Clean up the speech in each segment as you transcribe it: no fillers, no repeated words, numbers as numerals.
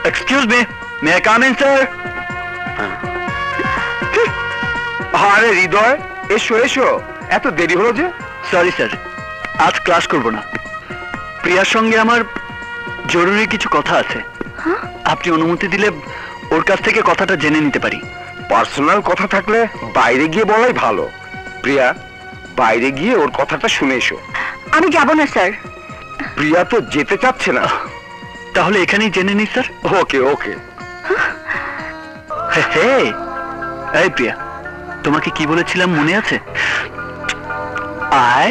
Excuse me, may I come in sir? আরে হৃদয়, এসো এসো, এত দেরি হলো যে? সরি স্যার, আজ ক্লাস করব না। প্রিয়ার সঙ্গে আমার জরুরি কিছু কথা আছে। আপনি অনুমতি দিলে ওর কাছ থেকে কথাটা জেনে নিতে পারি। পার্সোনাল কথা থাকলে বাইরে গিয়ে বলাই ভালো। প্রিয়া, বাইরে গিয়ে ওর কথাটা শুনে এসো। আমি যাব না স্যার। প্রিয়া তো যেতে চাচ্ছে না। তাহলে এখানেই জেনে নি স্যার। ওকে ওকে। হে, এই প্রিয়া, তোমাকে কি বলেছিলাম মনে আছে? I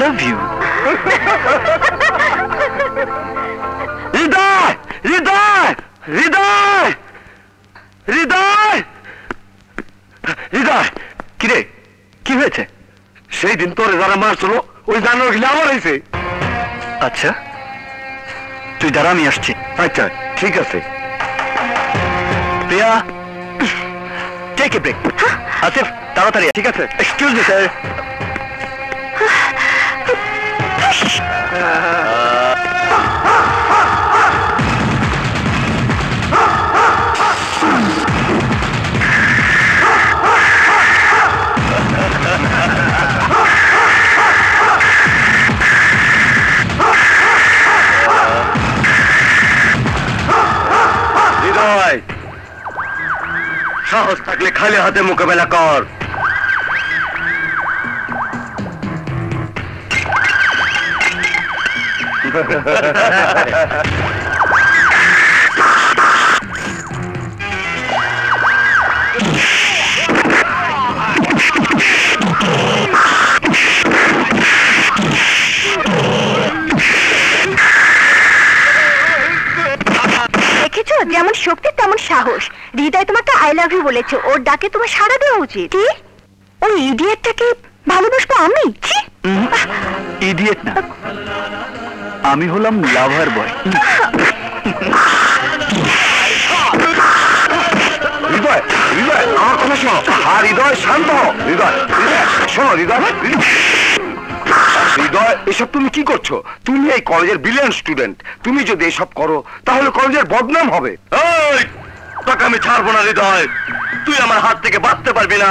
love you. Hridoy, Hridoy, Hridoy, Hridoy, Hridoy. কিরে, কি হয়েছে? সেই দিন তোরে যারা মারছিল ওই জানোয়ার গিলা আমার হয়েছে। আচ্ছা, তুই দাঁড়া, আমি আসছি। আচ্ছা ঠিক আছে। প্রিয়া, টেক এ ব্রেক। আসিফ, তাড়াতাড়ি। ঠিক আছে। Excuse me sir. সাহস থাকলে খালি হাতে মোকাবেলা কর। যেমন শক্তি তেমন সাহস। হৃদয় তোমাকে আই লাভ ইউ বলেছে, ওর ডাকে তোমার সাড়া দেওয়া উচিত। কি? ওই ইডিয়েটটাকে ভালোবাসবো আমি? ইডিয়েট না, আমি হলাম লাভার বয়। হৃদয়, হৃদয়, আমার কথা শোনো। আর হৃদয়, শান্ত হও। হৃদয়, হৃদয়, শোনো হৃদয়। হৃদয়, এসব তুমি কি করছো? তুমি এই কলেজের ব্রিলিয়ান্ট স্টুডেন্ট। তুমি যদি এসব করো তাহলে কলেজের বদনাম হবে। তোকে আমি ছাড়বো না হৃদয়, তুই আমার হাত থেকে বাঁচতে পারবি না।